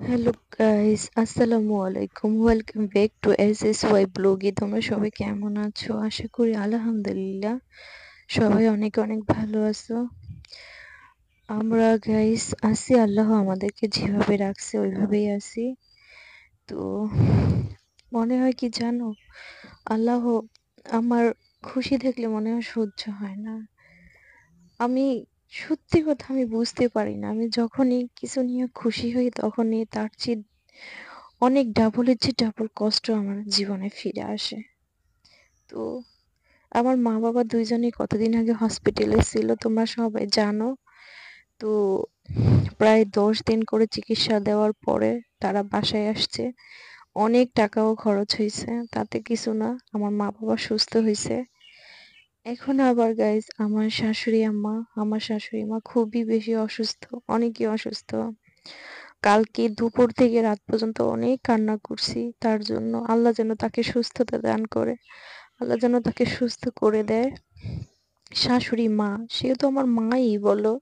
Hello guys, আসসালামু আলাইকুম। Welcome back to SSY ব্লগে। তোমরা সবাই কেমন আছো? আশা করি আলহামদুলিল্লাহ সবাই অনেক অনেক ভালো আছো। আমরা গাইস আছি, আল্লাহ আমাদেরকে যেভাবে রাখছে ওইভাবেই আছি। তো মনে হয় কি জানো, আল্লাহ আমার খুশি দেখলে মনে হয় সহ্য হয় না। আমি সত্যি কথা আমি বুঝতে পারি না। আমি যখনই কিছু নিয়ে খুশি হই তখনই তার চেয়ে অনেক ডাবলের চেয়ে ডাবল কষ্ট আমার জীবনে ফিরে আসে। তো আমার মা বাবা দুইজনেই কতদিন আগে হসপিটালে ছিল, তোমরা সবাই জানো। তো প্রায় 10 দিন করে চিকিৎসা দেওয়ার পরে তারা বাসায় আসছে। অনেক টাকাও খরচ হয়েছে, তাতে কিছু না, আমার মা বাবা সুস্থ হয়েছে। এখন আবার গাইজ আমার শাশুড়ি মা খুবই বেশি অসুস্থ, অনেকই অসুস্থ। কালকে দুপুর থেকে রাত পর্যন্ত অনেক কান্না করছি তার জন্য, আল্লাহ যেন তাকে সুস্থতা দান করে, আল্লাহ যেন তাকে সুস্থ করে দেয়। শাশুড়ি মা, সেও তো আমার মাই বলো।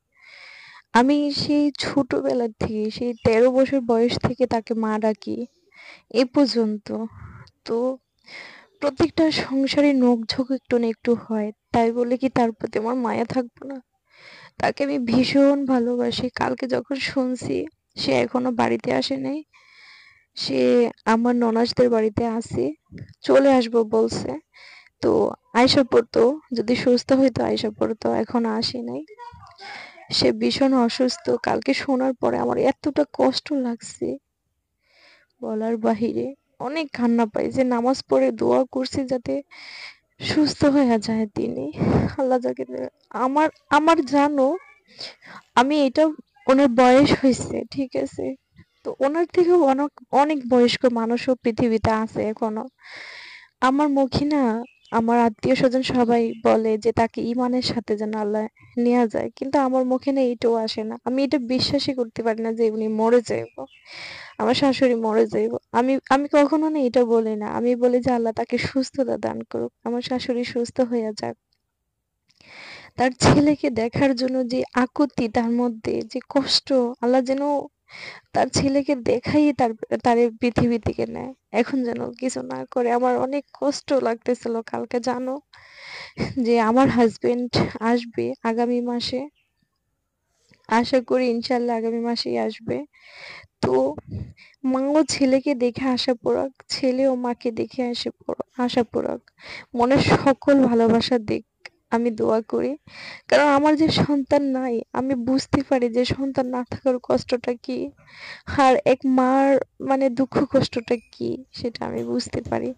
আমি সেই ছোটবেলার থেকে, সেই 13 বছর বয়স থেকে তাকে মা ডাকি এ পর্যন্ত। তো প্রত্যেকটা সংসারে নোকঝোঁক একটু না একটু হয়, তাই বলে কি তার প্রতি আমার মায়া থাকবো না? তাকে আমি ভীষণ ভালোবাসি। কালকে যখন শুনছি সে এখনো বাড়িতে আসে নাই, সে আমার ননাসদের বাড়িতে আছে, চলে আসবো বলছে। তো আইসা পড়তো, যদি সুস্থ হইতো আইসা পড়তো, এখনো আসে নাই। সে ভীষণ অসুস্থ। কালকে শোনার পরে আমার এতটা কষ্ট লাগছে বলার বাহিরে। অনেক কান্না পাই, যে নামাজ পড়ে দোয়া করছি যাতে সুস্থ হয়ে যায় তিনি। আল্লাহ যাকে আমার আমার জানো, আমি এটা, ওনার বয়স হয়েছে ঠিক আছে, তো ওনার থেকেও অনেক অনেক বয়স্ক মানুষও পৃথিবীতে আছে এখনো। আমার মুখে না, আমার আত্মীয় স্বজন সবাই বলে যে তাকে ইমানের সাথে যেন আল্লাহ নেওয়া যায়, কিন্তু আমার মুখে না এটাও আসে না। আমি এটা বিশ্বাসই করতে পারি না যে উনি মরে যাইব, আমার শাশুড়ি মরে যাইব। আমি আমি কখনো না এটা বলি না, আমি বলি যে আল্লাহ তাকে সুস্থতা দান করুক, আমার শাশুড়ি সুস্থ হয়ে যাক। তার ছেলেকে দেখার জন্য যে আকুতি, তার মধ্যে যে কষ্ট, আল্লাহ যেন তার ছেলেকে দেখাই তার পৃথিবী থেকে নেয়, এখন যেন কিছু না করে। আমার অনেক কষ্ট লাগতেছিল কালকে, জানো, যে আমার হাজবেন্ড আসবে আগামী মাসে, আশা করি ইনশাল্লাহ আগামী মাসেই আসবে। তো মাও ছেলেকে দেখে আশা পোড়াক, ছেলেও মাকে দেখে আশা পোড়াক, মনের সকল ভালোবাসা দিক, আমি দোয়া করি। কারণ আমার যে সন্তান নাই, আমি বুঝতে পারি যে সন্তান না থাকার কষ্টটা কি, আর এক মার মানে দুঃখ কষ্টটা কি, সেটা আমি বুঝতে পারি।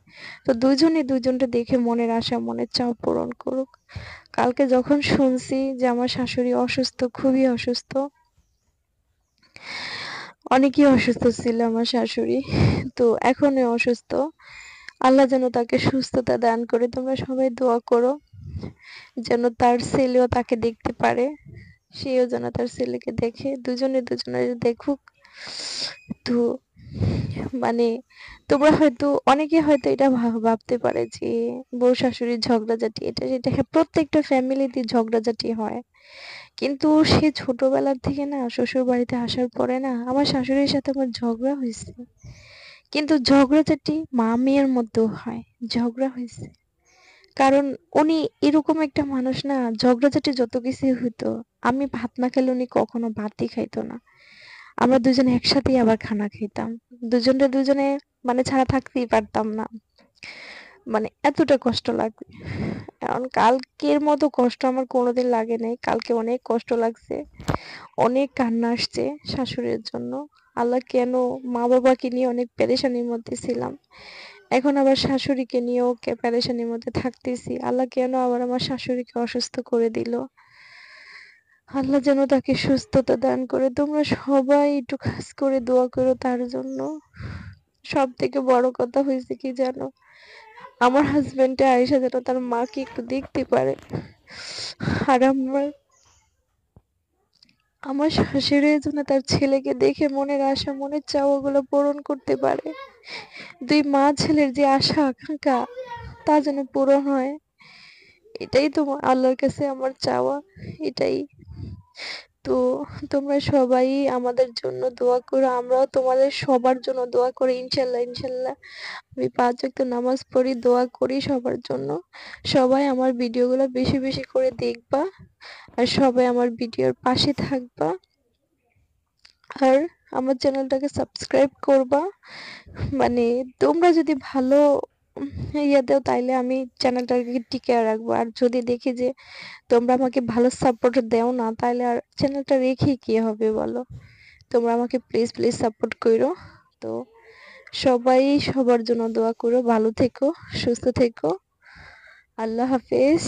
তো দুইজনে দুইজনটা দেখে মনের আশা মনের চাও পূরণ করুক। কালকে যখন শুনছি যে আমার শাশুড়ি অসুস্থ, খুবই অসুস্থ, অনেকই অসুস্থ ছিল আমার শাশুড়ি, তো এখনই অসুস্থ, আল্লাহ যেন তাকে সুস্থতা দান করে। তোমরা সবাই দোয়া করো যেন তার ছেলেও তাকে দেখতে পারে, সেও যেন তার ছেলেকে দেখে, দুজনে দুজনের দেখুক। তো মানে তোমরা হয়তো, অনেকে হয়তো এটা ভাবতে পারে যে বউ শাশুড়ির ঝগড়াঝাটি এটা সেটা, হ্যাঁ প্রত্যেকটা ফ্যামিলিতে ঝগড়াঝাটি হয়। কিন্তু সে ছোটবেলার থেকে না, শ্বশুর বাড়িতে আসার পরে না, আমার শাশুড়ির সাথে আমার ঝগড়া হয়েছে, কিন্তু ঝগড়াঝাটি মা মেয়ের মধ্যেও হয়, ঝগড়া হয়েছে। কারণ উনি এরকম একটা মানুষ না, ঝগড়াঝাটি যত কিছুই হইতো, আমি ভাত না খেলে উনি কখনো ভাতই খাইতো না। আমরা দুজনে একসাথেই আবার খানা খাইতাম, দুজনে মানে ছাড়া থাকতেই পারতাম না, মানে এতটা কষ্ট লাগে। এখন কালকের মতো কষ্ট আমার কোনোদিন লাগে নাই, কালকে অনেক কষ্ট লাগছে, অনেক কান্না আসছে শাশুড়ির জন্য। আল্লাহ কেন, মা বাবাকে নিয়ে অনেক পেরেশানির মধ্যে ছিলাম, এখন আবার শাশুড়িকে নিয়েও পেরেশানির মধ্যে থাকতেছি। আল্লাহ কেন আবার আমার শাশুড়িকে অসুস্থ করে দিল, আল্লাহ যেন তাকে সুস্থতা দান করে। তোমরা সবাই একটু খাস করে দোয়া করো তার জন্য। সব থেকে বড় কথা হয়েছে কি জানো, আমার হাজবেন্ডে আয়েশা যেন তার মাকে একটু দেখতে পারে, আর আমার আমার শাশুড়ি যেন তার ছেলেকে দেখে মনের আশা মনের চাওয়াগুলো পূরণ করতে পারে। দুই মা ছেলের যে আশা আকাঙ্ক্ষা, তা যেন পূরণ হয়, এটাই তো আল্লাহর কাছে আমার চাওয়া, এটাই। তো তোমরা সবাই আমাদের জন্য দোয়া করো, আমরাও তোমাদের সবার জন্য দোয়া করি। ইনশাল্লাহ ইনশাল্লাহ আমি 5 ওয়াক্ত নামাজ পড়ি, দোয়া করি সবার জন্য। সবাই আমার ভিডিওগুলো বেশি বেশি করে দেখবা, আর সবাই আমার ভিডিওর পাশে থাকবা, আর আমার চ্যানেলটাকে সাবস্ক্রাইব করবা। মানে তোমরা যদি ভালো ইয়ে দাও তাইলে আমি চ্যানেলটাকে টিকিয়ে রাখবো, আর যদি দেখি যে তোমরা আমাকে ভালো সাপোর্ট দেও না তাহলে আর চ্যানেলটা রেখে কি হবে বলো। তোমরা আমাকে প্লিজ প্লিজ সাপোর্ট করো। তো সবাই সবার জন্য দোয়া করো, ভালো থেকো, সুস্থ থেকো। আল্লাহ হাফেজ।